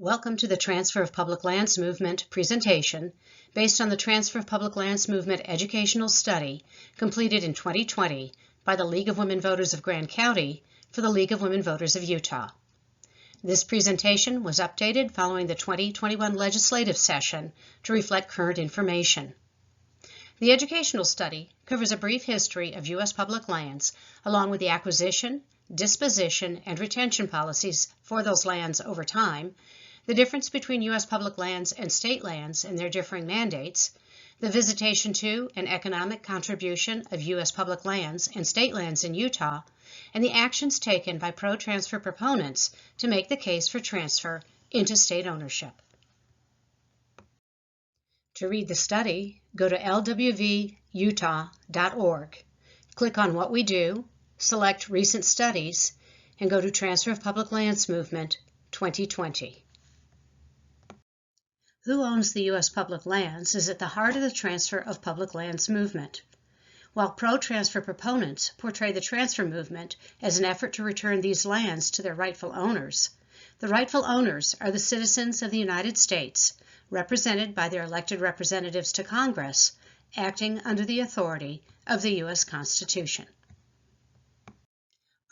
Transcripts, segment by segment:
Welcome to the Transfer of Public Lands Movement presentation based on the Transfer of Public Lands Movement educational study completed in 2020 by the League of Women Voters of Grand County for the League of Women Voters of Utah. This presentation was updated following the 2021 legislative session to reflect current information. The educational study covers a brief history of U.S. public lands along with the acquisition, disposition, and retention policies for those lands over time, the difference between U.S. public lands and state lands and their differing mandates, the visitation to and economic contribution of U.S. public lands and state lands in Utah, and the actions taken by pro-transfer proponents to make the case for transfer into state ownership. To read the study, go to lwvutah.org, click on What We Do, select Recent Studies, and go to Transfer of Public Lands Movement 2020. Who owns the U.S. public lands is at the heart of the Transfer of Public Lands movement. While pro-transfer proponents portray the transfer movement as an effort to return these lands to their rightful owners, the rightful owners are the citizens of the United States, represented by their elected representatives to Congress, acting under the authority of the U.S. Constitution.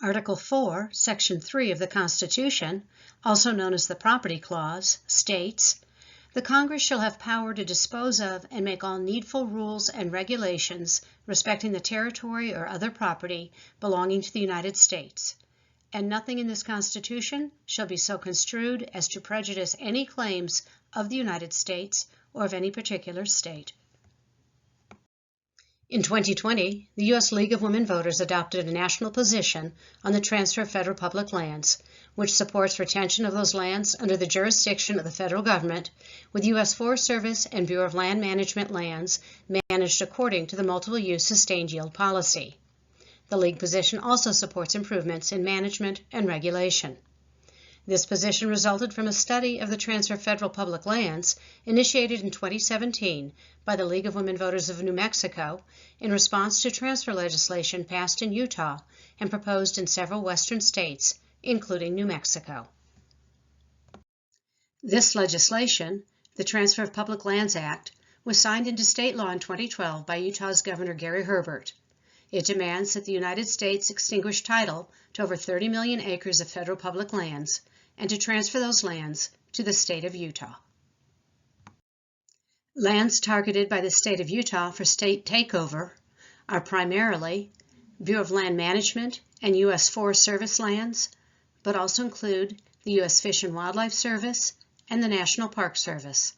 Article 4, Section 3 of the Constitution, also known as the Property Clause, states, "The Congress shall have power to dispose of and make all needful rules and regulations respecting the territory or other property belonging to the United States, and nothing in this Constitution shall be so construed as to prejudice any claims of the United States or of any particular state." In 2020, the U.S. League of Women Voters adopted a national position on the transfer of federal public lands, which supports retention of those lands under the jurisdiction of the federal government, with U.S. Forest Service and Bureau of Land Management lands managed according to the multiple-use sustained yield policy. The League position also supports improvements in management and regulation. This position resulted from a study of the transfer of federal public lands initiated in 2017 by the League of Women Voters of New Mexico in response to transfer legislation passed in Utah and proposed in several western states, including New Mexico. This legislation, the Transfer of Public Lands Act, was signed into state law in 2012 by Utah's Governor Gary Herbert. It demands that the United States extinguish title to over 30 million acres of federal public lands and to transfer those lands to the state of Utah. Lands targeted by the state of Utah for state takeover are primarily Bureau of Land Management and U.S. Forest Service lands, but also include the U.S. Fish and Wildlife Service and the National Park Service.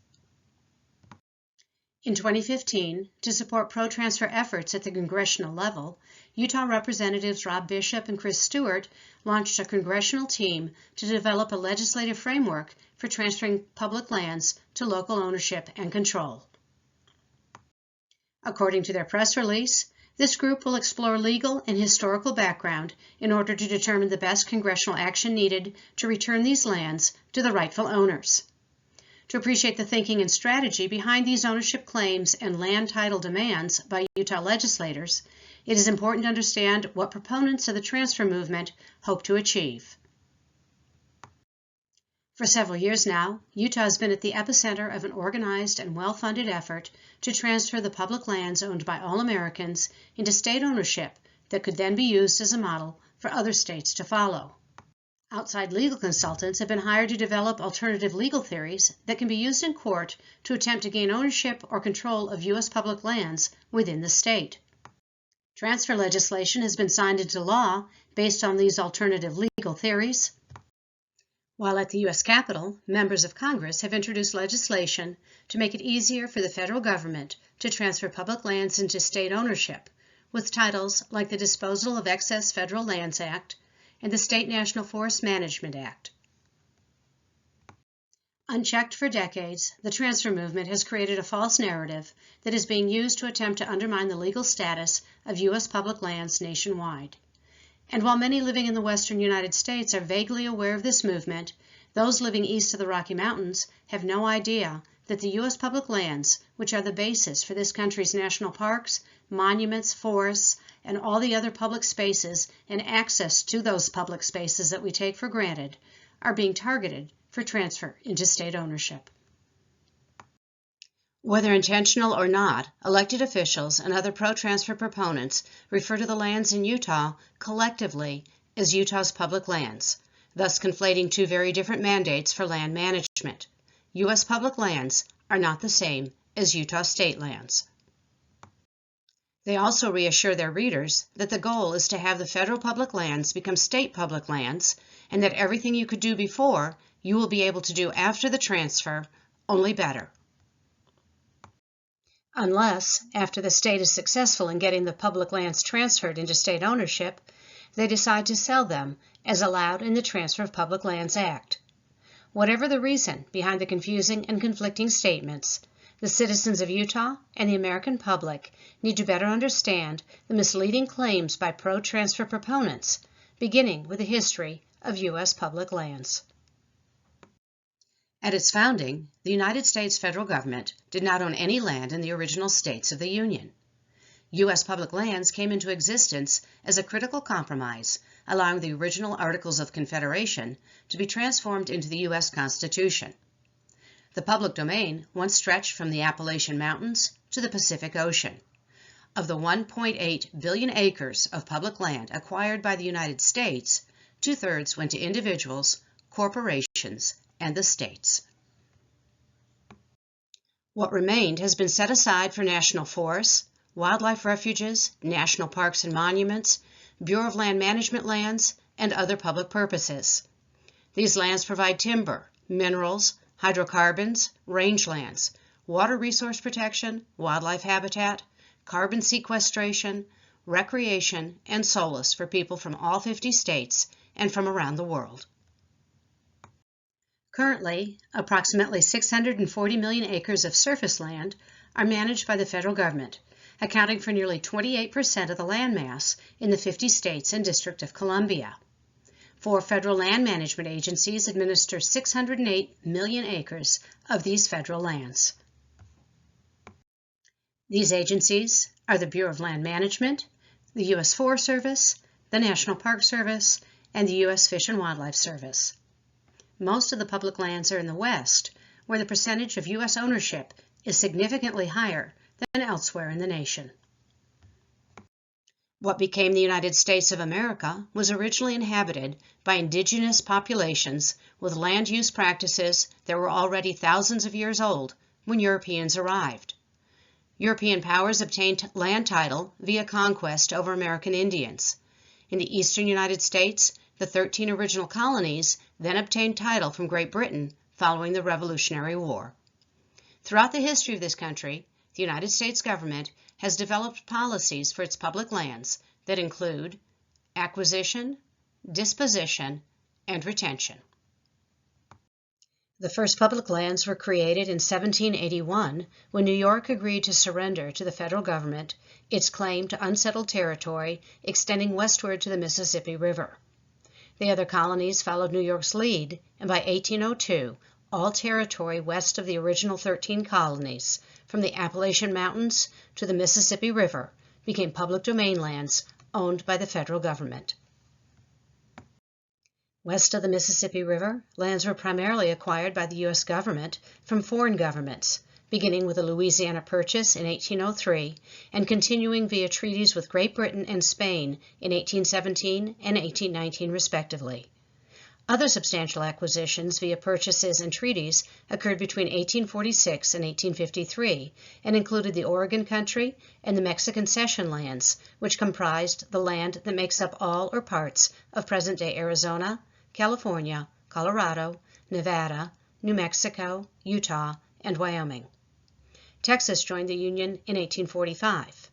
In 2015, to support pro-transfer efforts at the congressional level, Utah Representatives Rob Bishop and Chris Stewart launched a congressional team to develop a legislative framework for transferring public lands to local ownership and control. According to their press release, this group will explore legal and historical background in order to determine the best congressional action needed to return these lands to the rightful owners. To appreciate the thinking and strategy behind these ownership claims and land title demands by Utah legislators, it is important to understand what proponents of the transfer movement hope to achieve. For several years now, Utah has been at the epicenter of an organized and well-funded effort to transfer the public lands owned by all Americans into state ownership that could then be used as a model for other states to follow. Outside legal consultants have been hired to develop alternative legal theories that can be used in court to attempt to gain ownership or control of U.S. public lands within the state. Transfer legislation has been signed into law based on these alternative legal theories, while at the U.S. Capitol, members of Congress have introduced legislation to make it easier for the federal government to transfer public lands into state ownership, with titles like the Disposal of Excess Federal Lands Act and the State National Forest Management Act. Unchecked for decades, the transfer movement has created a false narrative that is being used to attempt to undermine the legal status of U.S. public lands nationwide. And while many living in the western United States are vaguely aware of this movement, those living east of the Rocky Mountains have no idea that the U.S. public lands, which are the basis for this country's national parks, monuments, forests, and all the other public spaces and access to those public spaces that we take for granted, are being targeted for transfer into state ownership. Whether intentional or not, elected officials and other pro-transfer proponents refer to the lands in Utah collectively as Utah's public lands, thus conflating two very different mandates for land management. U.S. public lands are not the same as Utah state lands. They also reassure their readers that the goal is to have the federal public lands become state public lands, and that everything you could do before, you will be able to do after the transfer, only better. Unless, after the state is successful in getting the public lands transferred into state ownership, they decide to sell them as allowed in the Transfer of Public Lands Act. Whatever the reason behind the confusing and conflicting statements, the citizens of Utah and the American public need to better understand the misleading claims by pro-transfer proponents, beginning with the history of U.S. public lands. At its founding, the United States federal government did not own any land in the original states of the Union. U.S. public lands came into existence as a critical compromise, allowing the original Articles of Confederation to be transformed into the U.S. Constitution. The public domain once stretched from the Appalachian Mountains to the Pacific Ocean. Of the 1.8 billion acres of public land acquired by the United States, 2/3 went to individuals, corporations, and the states. What remained has been set aside for national forests, wildlife refuges, national parks and monuments, Bureau of Land Management lands, and other public purposes. These lands provide timber, minerals, hydrocarbons, rangelands, water resource protection, wildlife habitat, carbon sequestration, recreation, and solace for people from all 50 states and from around the world. Currently, approximately 640 million acres of surface land are managed by the federal government, accounting for nearly 28% of the landmass in the 50 states and District of Columbia. 4 federal land management agencies administer 608 million acres of these federal lands. These agencies are the Bureau of Land Management, the U.S. Forest Service, the National Park Service, and the U.S. Fish and Wildlife Service. Most of the public lands are in the West, where the percentage of U.S. ownership is significantly higher than elsewhere in the nation. What became the United States of America was originally inhabited by indigenous populations with land use practices that were already thousands of years old when Europeans arrived. European powers obtained land title via conquest over American Indians. In the eastern United States, the 13 original colonies then obtained title from Great Britain following the Revolutionary War. Throughout the history of this country, the United States government has developed policies for its public lands that include acquisition, disposition, and retention. The first public lands were created in 1781 when New York agreed to surrender to the federal government its claim to unsettled territory extending westward to the Mississippi River. The other colonies followed New York's lead, and by 1802, all territory west of the original 13 colonies, from the Appalachian Mountains to the Mississippi River, became public domain lands owned by the federal government. West of the Mississippi River, lands were primarily acquired by the U.S. government from foreign governments, beginning with the Louisiana Purchase in 1803 and continuing via treaties with Great Britain and Spain in 1817 and 1819 respectively. Other substantial acquisitions via purchases and treaties occurred between 1846 and 1853 and included the Oregon Country and the Mexican Cession lands, which comprised the land that makes up all or parts of present-day Arizona, California, Colorado, Nevada, New Mexico, Utah, and Wyoming. Texas joined the Union in 1845.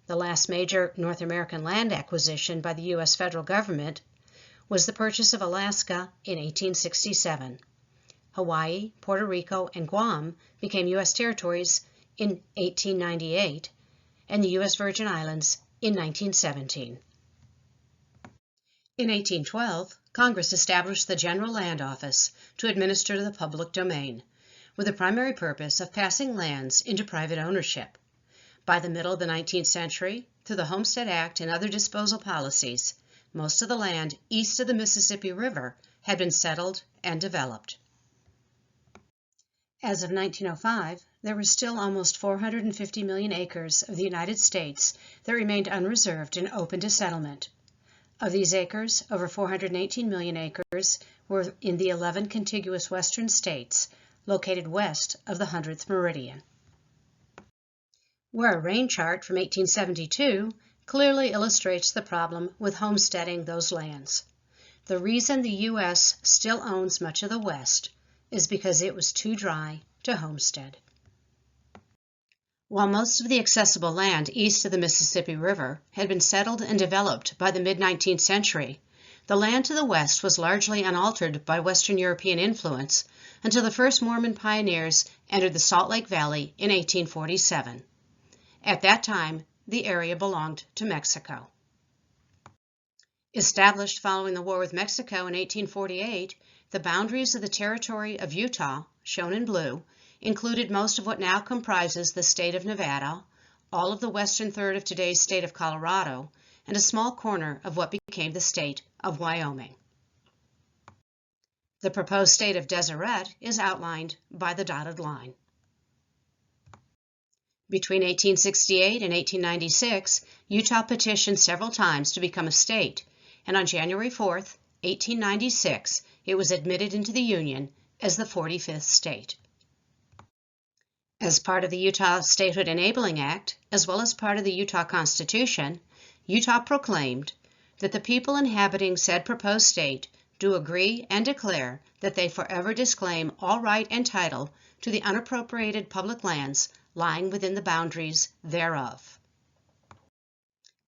The last major North American land acquisition by the U.S. federal government was the purchase of Alaska in 1867. Hawaii, Puerto Rico, and Guam became U.S. territories in 1898, and the U.S. Virgin Islands in 1917. In 1812, Congress established the General Land Office to administer the public domain, with the primary purpose of passing lands into private ownership. By the middle of the 19th century, through the Homestead Act and other disposal policies, most of the land east of the Mississippi River had been settled and developed. As of 1905, there were still almost 450 million acres of the United States that remained unreserved and open to settlement. Of these acres, over 418 million acres were in the 11 contiguous western states located west of the 100th meridian. Where a rain chart from 1872 clearly illustrates the problem with homesteading those lands. The reason the U.S. still owns much of the West is because it was too dry to homestead. While most of the accessible land east of the Mississippi River had been settled and developed by the mid-19th century, the land to the west was largely unaltered by Western European influence until the first Mormon pioneers entered the Salt Lake Valley in 1847. At that time, the area belonged to Mexico. Established following the war with Mexico in 1848, the boundaries of the territory of Utah, shown in blue, included most of what now comprises the state of Nevada, all of the western third of today's state of Colorado, and a small corner of what became the state of Wyoming. The proposed state of Deseret is outlined by the dotted line. Between 1868 and 1896, Utah petitioned several times to become a state, and on January 4, 1896, it was admitted into the Union as the 45th state. As part of the Utah Statehood Enabling Act, as well as part of the Utah Constitution, Utah proclaimed that the people inhabiting said proposed state do agree and declare that they forever disclaim all right and title to the unappropriated public lands lying within the boundaries thereof,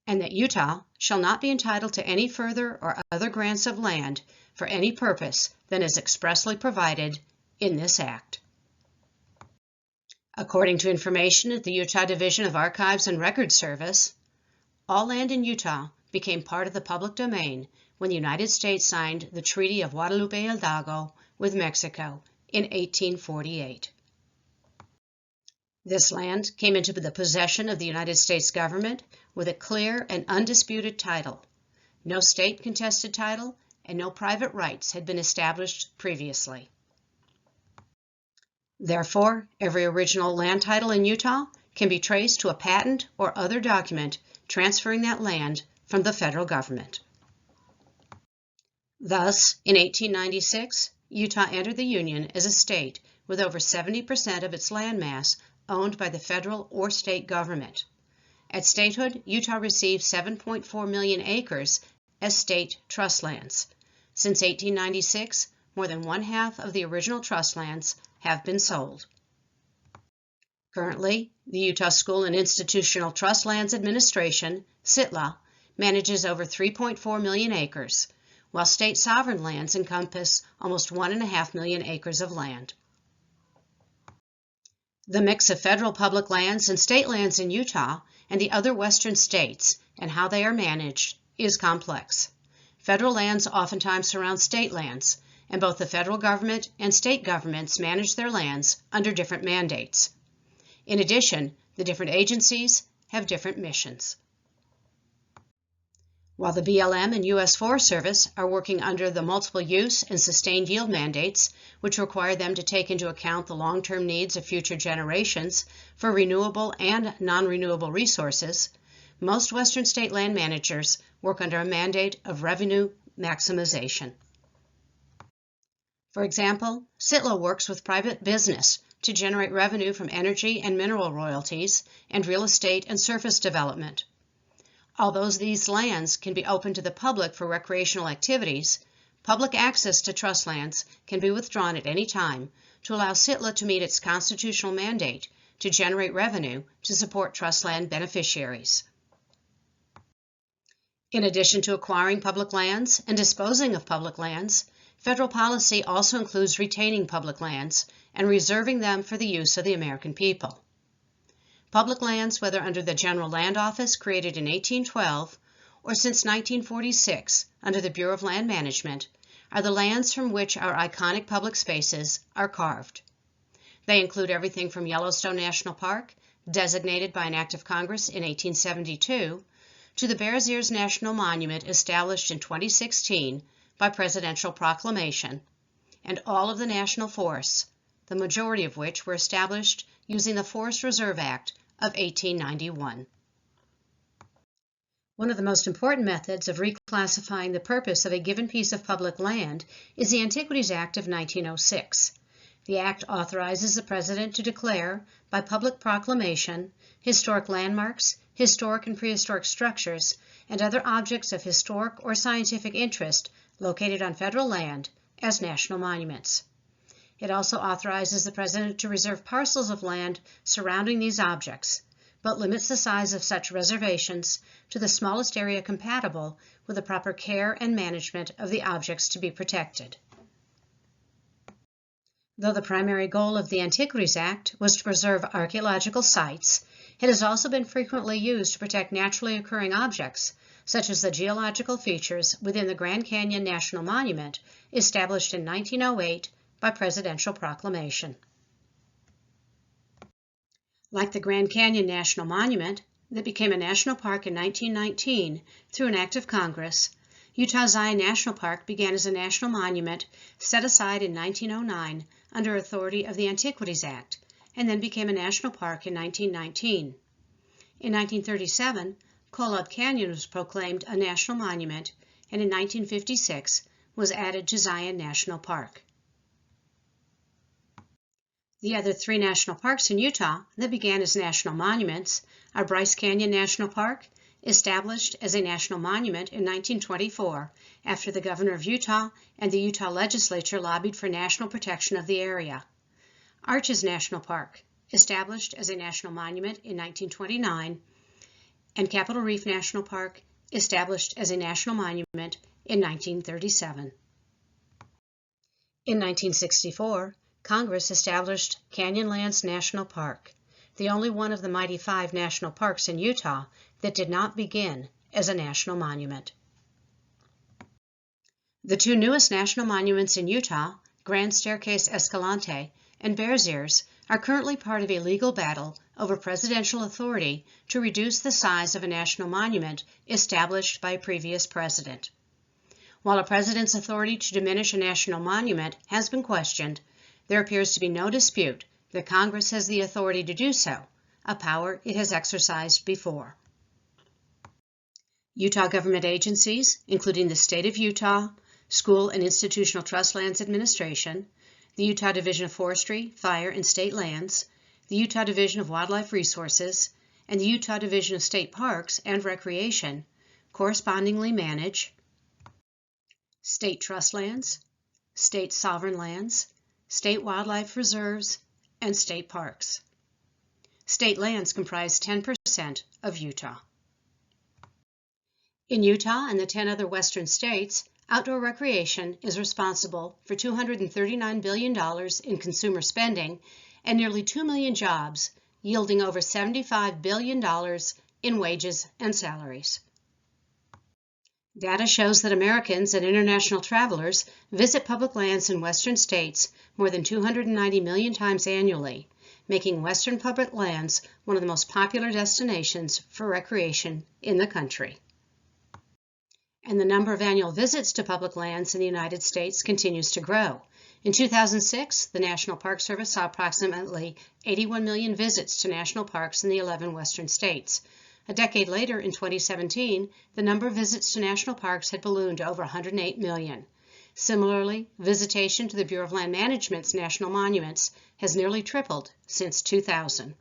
and that Utah shall not be entitled to any further or other grants of land for any purpose than is expressly provided in this act. According to information at the Utah Division of Archives and Records Service, all land in Utah became part of the public domain when the United States signed the Treaty of Guadalupe Hidalgo with Mexico in 1848. This land came into the possession of the United States government with a clear and undisputed title. No state contested title and no private rights had been established previously. Therefore, every original land title in Utah can be traced to a patent or other document transferring that land from the federal government. Thus, in 1896, Utah entered the Union as a state with over 70% of its landmass owned by the federal or state government. At statehood, Utah received 7.4 million acres as state trust lands. Since 1896, more than one-half of the original trust lands have been sold. Currently, the Utah School and Institutional Trust Lands Administration, SITLA, manages over 3.4 million acres, while state sovereign lands encompass almost 1.5 million acres of land. The mix of federal public lands and state lands in Utah and the other western states and how they are managed is complex. Federal lands oftentimes surround state lands, and both the federal government and state governments manage their lands under different mandates. In addition, the different agencies have different missions. While the BLM and U.S. Forest Service are working under the multiple use and sustained yield mandates, which require them to take into account the long-term needs of future generations for renewable and non-renewable resources, most Western state land managers work under a mandate of revenue maximization. For example, SITLA works with private business to generate revenue from energy and mineral royalties and real estate and surface development. Although these lands can be open to the public for recreational activities, public access to trust lands can be withdrawn at any time to allow SITLA to meet its constitutional mandate to generate revenue to support trust land beneficiaries. In addition to acquiring public lands and disposing of public lands, federal policy also includes retaining public lands and reserving them for the use of the American people. Public lands, whether under the General Land Office created in 1812 or since 1946 under the Bureau of Land Management, are the lands from which our iconic public spaces are carved. They include everything from Yellowstone National Park, designated by an act of Congress in 1872, to the Bears Ears National Monument established in 2016 by presidential proclamation, and all of the national forests, the majority of which were established using the Forest Reserve Act of 1891. One of the most important methods of reclassifying the purpose of a given piece of public land is the Antiquities Act of 1906. The Act authorizes the President to declare, by public proclamation, historic landmarks, historic and prehistoric structures, and other objects of historic or scientific interest located on federal land as national monuments. It also authorizes the President to reserve parcels of land surrounding these objects, but limits the size of such reservations to the smallest area compatible with the proper care and management of the objects to be protected. Though the primary goal of the Antiquities Act was to preserve archaeological sites, it has also been frequently used to protect naturally occurring objects, such as the geological features within the Grand Canyon National Monument, established in 1908 by presidential proclamation. Like the Grand Canyon National Monument, that became a national park in 1919 through an act of Congress, Utah Zion National Park began as a national monument set aside in 1909 under authority of the Antiquities Act, and then became a national park in 1919. In 1937, Kolob Canyon was proclaimed a national monument, and in 1956 was added to Zion National Park. The other three national parks in Utah that began as national monuments are Bryce Canyon National Park, established as a national monument in 1924 after the governor of Utah and the Utah legislature lobbied for national protection of the area. Arches National Park, established as a national monument in 1929, and Capitol Reef National Park, established as a national monument in 1937. In 1964, Congress established Canyonlands National Park, the only one of the mighty 5 national parks in Utah that did not begin as a national monument. The 2 newest national monuments in Utah, Grand Staircase Escalante and Bears Ears, are currently part of a legal battle over presidential authority to reduce the size of a national monument established by a previous president. While a president's authority to diminish a national monument has been questioned, there appears to be no dispute that Congress has the authority to do so, a power it has exercised before. Utah government agencies, including the State of Utah, School and Institutional Trust Lands Administration, the Utah Division of Forestry, Fire, and State Lands, the Utah Division of Wildlife Resources, and the Utah Division of State Parks and Recreation, correspondingly manage state trust lands, state sovereign lands, state wildlife reserves, and state parks. State lands comprise 10% of Utah. In Utah and the 10 other western states, outdoor recreation is responsible for $239 billion in consumer spending and nearly 2 million jobs, yielding over $75 billion in wages and salaries. Data shows that Americans and international travelers visit public lands in western states more than 290 million times annually, making western public lands one of the most popular destinations for recreation in the country. And the number of annual visits to public lands in the United States continues to grow. In 2006, the National Park Service saw approximately 81 million visits to national parks in the 11 western states. A decade later, in 2017, the number of visits to national parks had ballooned to over 108 million. Similarly, visitation to the Bureau of Land Management's national monuments has nearly tripled since 2000.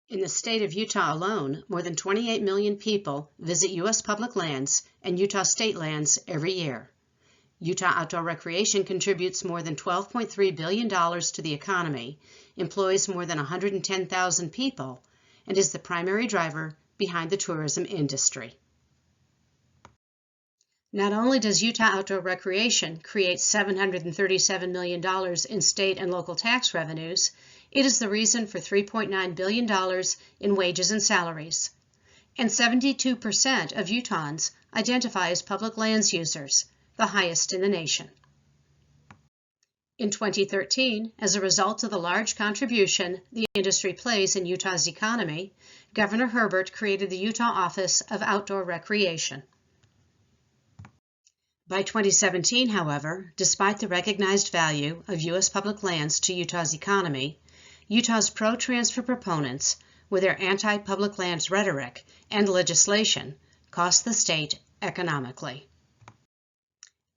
In the state of Utah alone, more than 28 million people visit U.S. public lands and Utah state lands every year. Utah outdoor recreation contributes more than $12.3 billion to the economy, employs more than 110,000 people, and is the primary driver behind the tourism industry. Not only does Utah outdoor recreation create $737 million in state and local tax revenues, it is the reason for $3.9 billion in wages and salaries. And 72% of Utahns identify as public lands users, the highest in the nation. In 2013, as a result of the large contribution the industry plays in Utah's economy, Governor Herbert created the Utah Office of Outdoor Recreation. By 2017, however, despite the recognized value of U.S. public lands to Utah's economy, Utah's pro-transfer proponents, with their anti-public lands rhetoric and legislation, cost the state economically.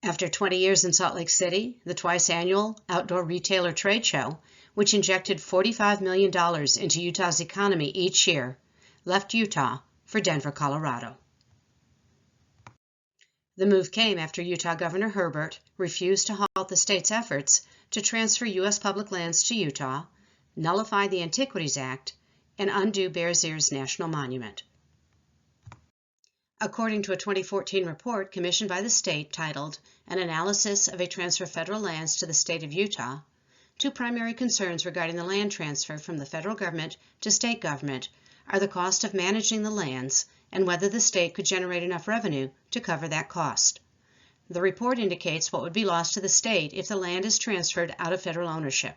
After 20 years in Salt Lake City, the twice-annual Outdoor Retailer Trade Show, which injected $45 million into Utah's economy each year, left Utah for Denver, Colorado. The move came after Utah Governor Herbert refused to halt the state's efforts to transfer U.S. public lands to Utah, nullify the Antiquities Act, and undo Bears Ears National Monument. According to a 2014 report commissioned by the state titled An Analysis of a Transfer of Federal Lands to the State of Utah, two primary concerns regarding the land transfer from the federal government to state government are the cost of managing the lands and whether the state could generate enough revenue to cover that cost. The report indicates what would be lost to the state if the land is transferred out of federal ownership.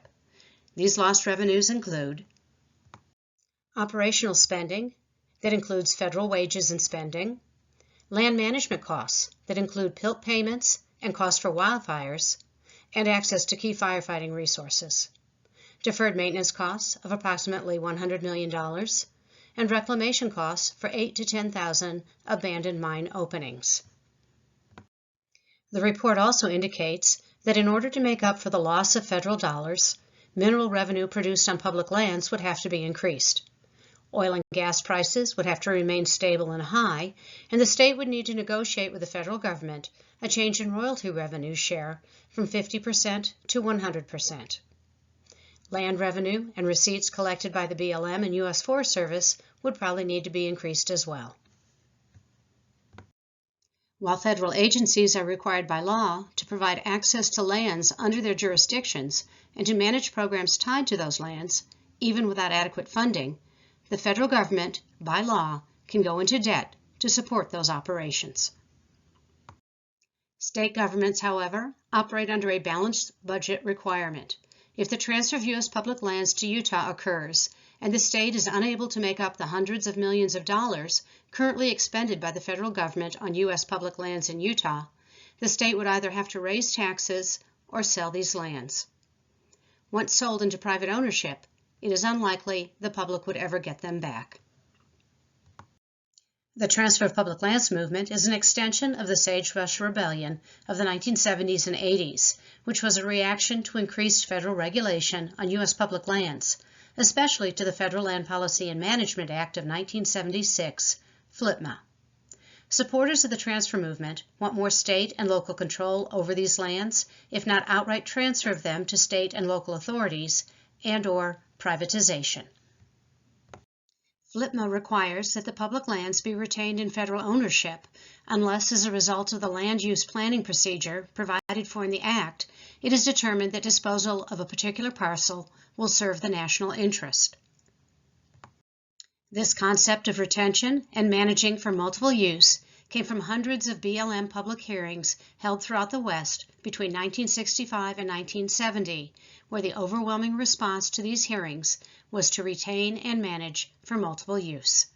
These lost revenues include operational spending, that includes federal wages and spending, land management costs, that include PILT payments and costs for wildfires, and access to key firefighting resources, deferred maintenance costs of approximately $100 million, and reclamation costs for 8,000 to 10,000 abandoned mine openings. The report also indicates that in order to make up for the loss of federal dollars, mineral revenue produced on public lands would have to be increased. Oil and gas prices would have to remain stable and high, and the state would need to negotiate with the federal government a change in royalty revenue share from 50% to 100%. Land revenue and receipts collected by the BLM and U.S. Forest Service would probably need to be increased as well. While federal agencies are required by law to provide access to lands under their jurisdictions and to manage programs tied to those lands, even without adequate funding, the federal government, by law, can go into debt to support those operations. State governments, however, operate under a balanced budget requirement. If the transfer of U.S. public lands to Utah occurs and the state is unable to make up the hundreds of millions of dollars currently expended by the federal government on U.S. public lands in Utah, the state would either have to raise taxes or sell these lands. Once sold into private ownership, it is unlikely the public would ever get them back. The Transfer of Public Lands movement is an extension of the Sagebrush Rebellion of the 1970s and 80s, which was a reaction to increased federal regulation on U.S. public lands, especially to the Federal Land Policy and Management Act of 1976, FLPMA. Supporters of the transfer movement want more state and local control over these lands, if not outright transfer of them to state and local authorities, and/or privatization. FLPMA requires that the public lands be retained in federal ownership unless, as a result of the land use planning procedure provided for in the Act, it is determined that disposal of a particular parcel will serve the national interest. This concept of retention and managing for multiple use came from hundreds of BLM public hearings held throughout the West between 1965 and 1970, where the overwhelming response to these hearings was to retain and manage for multiple use.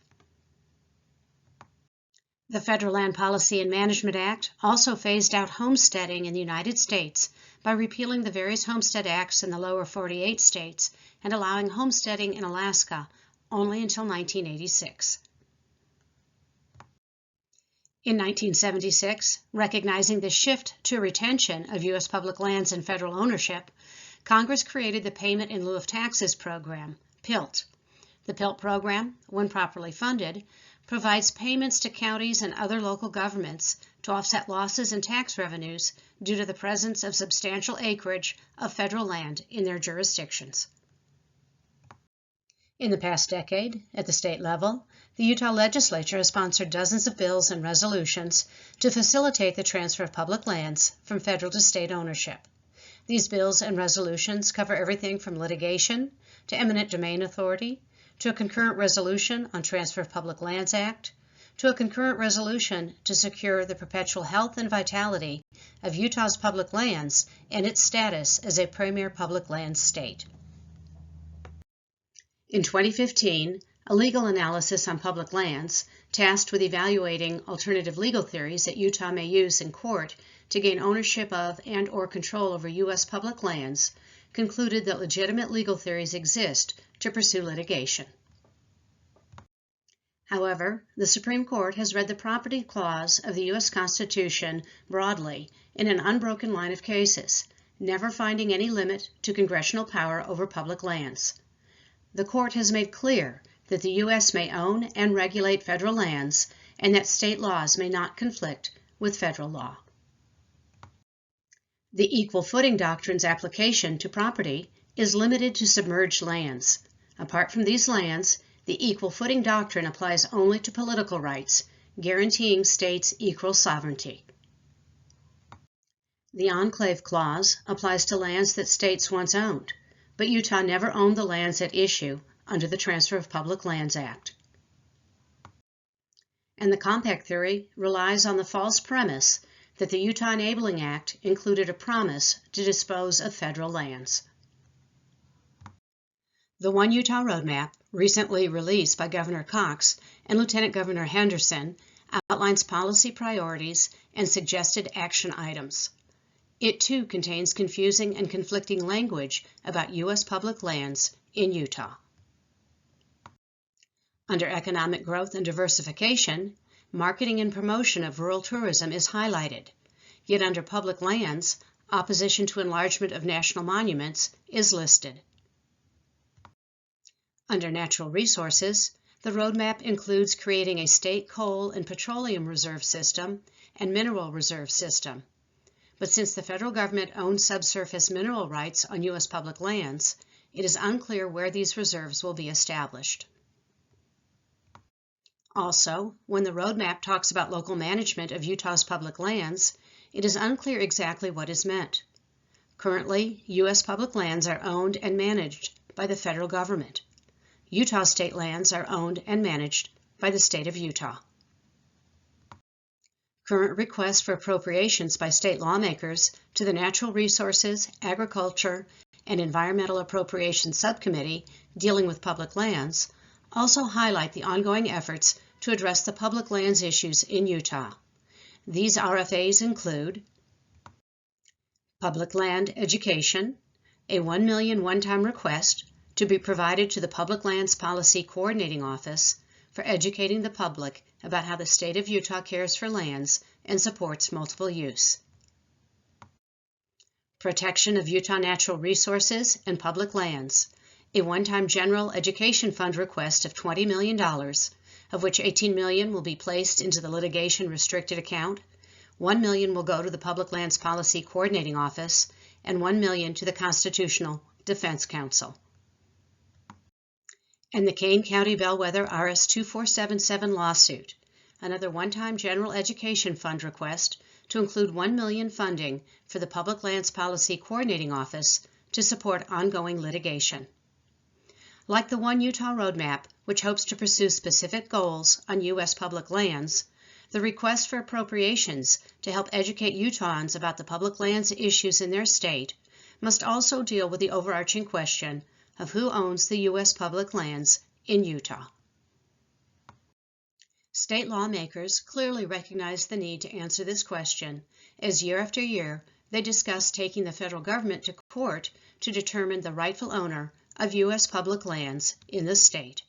The Federal Land Policy and Management Act also phased out homesteading in the United States by repealing the various homestead acts in the lower 48 states and allowing homesteading in Alaska only until 1986. In 1976, recognizing the shift to retention of U.S. public lands in federal ownership, Congress created the Payment in Lieu of Taxes program, PILT. The PILT program, when properly funded, provides payments to counties and other local governments to offset losses in tax revenues due to the presence of substantial acreage of federal land in their jurisdictions. In the past decade, at the state level, the Utah legislature has sponsored dozens of bills and resolutions to facilitate the transfer of public lands from federal to state ownership. These bills and resolutions cover everything from litigation to eminent domain authority, to a concurrent resolution on Transfer of Public Lands Act, to a concurrent resolution to secure the perpetual health and vitality of Utah's public lands and its status as a premier public lands state. In 2015, a legal analysis on public lands, tasked with evaluating alternative legal theories that Utah may use in court to gain ownership of and/or control over U.S. public lands, concluded that legitimate legal theories exist to pursue litigation. However, the Supreme Court has read the Property Clause of the U.S. Constitution broadly in an unbroken line of cases, never finding any limit to congressional power over public lands. The Court has made clear that the U.S. may own and regulate federal lands and that state laws may not conflict with federal law. The Equal Footing Doctrine's application to property is limited to submerged lands. Apart from these lands, the Equal Footing Doctrine applies only to political rights, guaranteeing states equal sovereignty. The Enclave Clause applies to lands that states once owned, but Utah never owned the lands at issue under the Transfer of Public Lands Act. And the Compact Theory relies on the false premise that the Utah Enabling Act included a promise to dispose of federal lands. The One Utah Roadmap, recently released by Governor Cox and Lieutenant Governor Henderson, outlines policy priorities and suggested action items. It too contains confusing and conflicting language about U.S. public lands in Utah. Under economic growth and diversification, marketing and promotion of rural tourism is highlighted. Yet under public lands, opposition to enlargement of national monuments is listed. Under natural resources, the roadmap includes creating a state coal and petroleum reserve system and mineral reserve system. But since the federal government owns subsurface mineral rights on U.S. public lands, it is unclear where these reserves will be established. Also, when the roadmap talks about local management of Utah's public lands, it is unclear exactly what is meant. Currently, U.S. public lands are owned and managed by the federal government. Utah state lands are owned and managed by the state of Utah. Current requests for appropriations by state lawmakers to the Natural Resources, Agriculture, and Environmental Appropriations Subcommittee dealing with public lands also highlight the ongoing efforts to address the public lands issues in Utah. These RFAs include public land education, a $1 million one-time request to be provided to the Public Lands Policy Coordinating Office for educating the public about how the state of Utah cares for lands and supports multiple use. Protection of Utah natural resources and public lands, a one-time general education fund request of $20 million, of which $18 million will be placed into the litigation restricted account, $1 million will go to the Public Lands Policy Coordinating Office, and $1 million to the Constitutional Defense Council. And the Kane County Bellwether RS 2477 lawsuit, another one-time general education fund request to include $1 million funding for the Public Lands Policy Coordinating Office to support ongoing litigation. Like the One Utah Roadmap, which hopes to pursue specific goals on U.S. public lands, the request for appropriations to help educate Utahns about the public lands issues in their state must also deal with the overarching question of who owns the U.S. public lands in Utah. State lawmakers clearly recognize the need to answer this question, as year after year they discuss taking the federal government to court to determine the rightful owner of U.S. public lands in the state.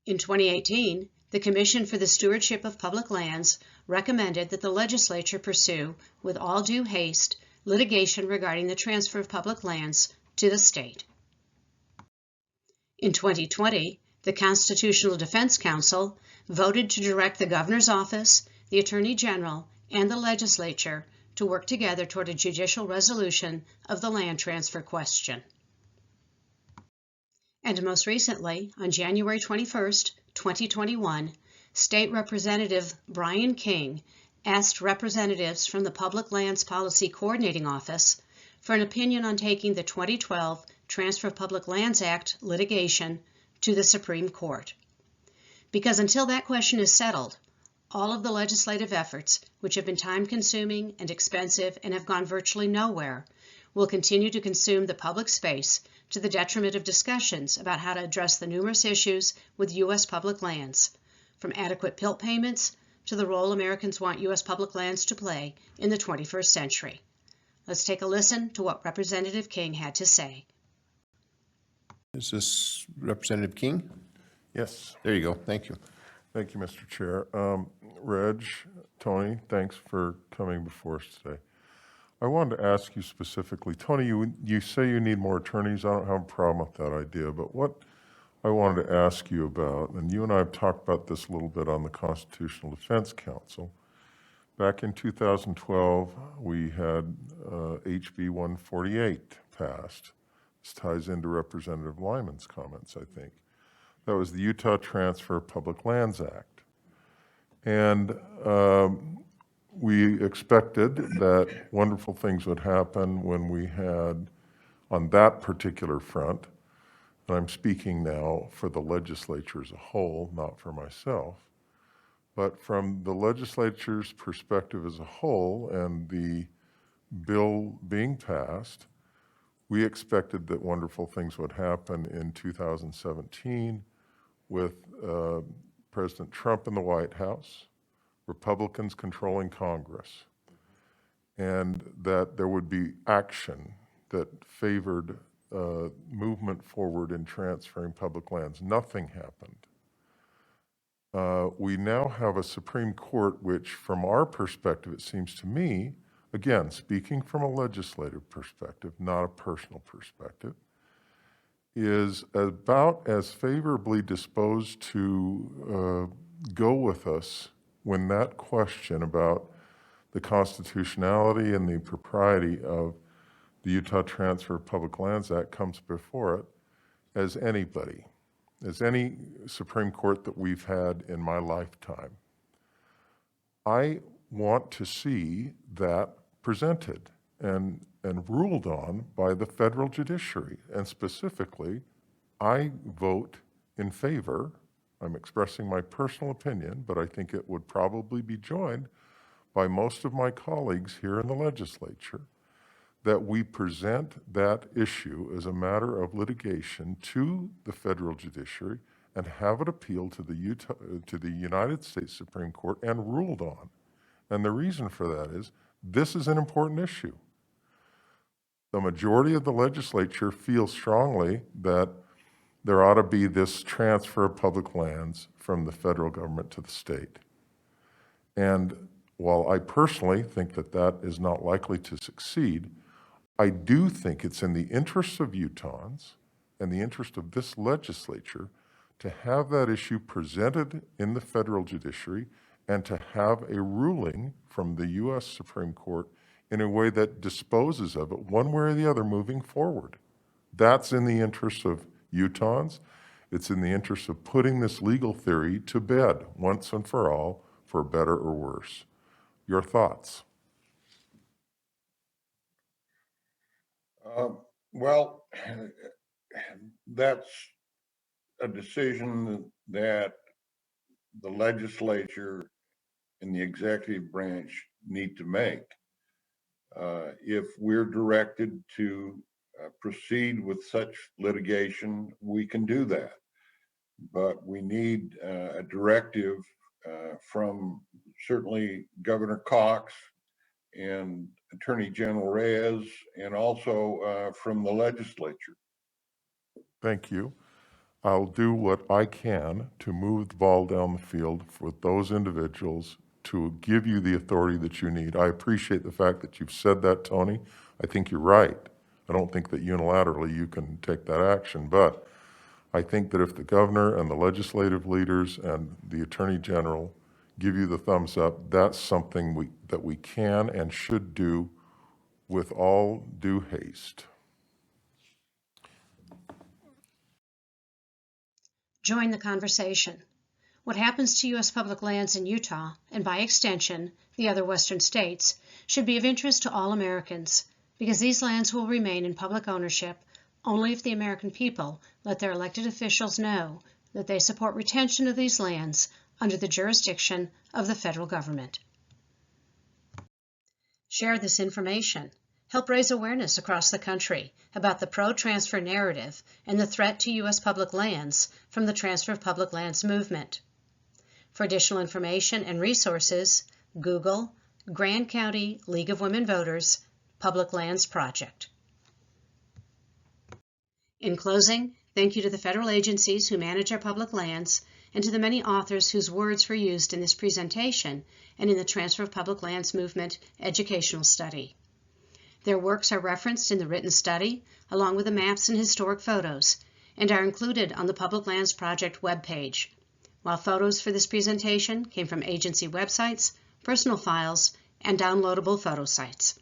In 2018, the Commission for the Stewardship of Public Lands recommended that the legislature pursue, with all due haste, litigation regarding the transfer of public lands to the state. In 2020, the Constitutional Defense Council voted to direct the Governor's Office, the Attorney General, and the legislature to work together toward a judicial resolution of the land transfer question. And most recently, on January 21, 2021, State Representative Brian King asked representatives from the Public Lands Policy Coordinating Office for an opinion on taking the 2012 Transfer of Public Lands Act litigation to the Supreme Court. Because until that question is settled, all of the legislative efforts, which have been time-consuming and expensive and have gone virtually nowhere, will continue to consume the public space to the detriment of discussions about how to address the numerous issues with U.S. public lands, from adequate PILT payments to the role Americans want U.S. public lands to play in the 21st century. Let's take a listen to what Representative King had to say. Is this Representative King? Yes. There you go. Thank you. Thank you, Mr. Chair. Reg, Tony, thanks for coming before us today. I wanted to ask you specifically, Tony, you say you need more attorneys. I don't have a problem with that idea, but what I wanted to ask you about, and you and I have talked about this a little bit on the Constitutional Defense Council. Back in 2012, we had HB 148 passed. This ties into Representative Lyman's comments, I think. That was the Utah Transfer of Public Lands Act. And we expected that wonderful things would happen when we had, on that particular front, and I'm speaking now for the legislature as a whole, not for myself, but from the legislature's perspective as a whole and the bill being passed, we expected that wonderful things would happen in 2017 with President Trump in the White House, Republicans controlling Congress, and that there would be action that favored movement forward in transferring public lands. Nothing happened. We now have a Supreme Court which, from our perspective, it seems to me, again, speaking from a legislative perspective, not a personal perspective, is about as favorably disposed to go with us when that question about the constitutionality and the propriety of the Utah Transfer of Public Lands Act comes before it as anybody, as any Supreme Court that we've had in my lifetime. I want to see that presented and ruled on by the federal judiciary. And specifically, I vote in favor. I'm expressing my personal opinion, but I think it would probably be joined by most of my colleagues here in the legislature, that we present that issue as a matter of litigation to the federal judiciary and have it appealed to the United States Supreme Court and ruled on. And the reason for that is this is an important issue. The majority of the legislature feels strongly that there ought to be this transfer of public lands from the federal government to the state. And while I personally think that that is not likely to succeed, I do think it's in the interest of Utahns and the interest of this legislature to have that issue presented in the federal judiciary and to have a ruling from the U.S. Supreme Court in a way that disposes of it one way or the other moving forward. That's in the interest of Utahns. It's in the interest of putting this legal theory to bed once and for all, for better or worse. Your thoughts? Well, that's a decision that the legislature and the executive branch need to make. If we're directed to proceed with such litigation, we can do that. But we need a directive from certainly Governor Cox and Attorney General Reyes, and also from the legislature. Thank you. I'll do what I can to move the ball down the field with those individuals to give you the authority that you need. I appreciate the fact that you've said that, Tony. I think you're right. I don't think that unilaterally you can take that action, but I think that if the governor and the legislative leaders and the attorney general give you the thumbs up, that's something that we can and should do with all due haste. Join the conversation. What happens to U.S. public lands in Utah, and by extension, the other western states, should be of interest to all Americans, because these lands will remain in public ownership only if the American people let their elected officials know that they support retention of these lands under the jurisdiction of the federal government. Share this information. Help raise awareness across the country about the pro-transfer narrative and the threat to U.S. public lands from the Transfer of Public Lands movement. For additional information and resources, Google Grand County League of Women Voters Public Lands Project. In closing, thank you to the federal agencies who manage our public lands and to the many authors whose words were used in this presentation and in the Transfer of Public Lands Movement educational study. Their works are referenced in the written study, along with the maps and historic photos, and are included on the Public Lands Project webpage, while photos for this presentation came from agency websites, personal files, and downloadable photo sites.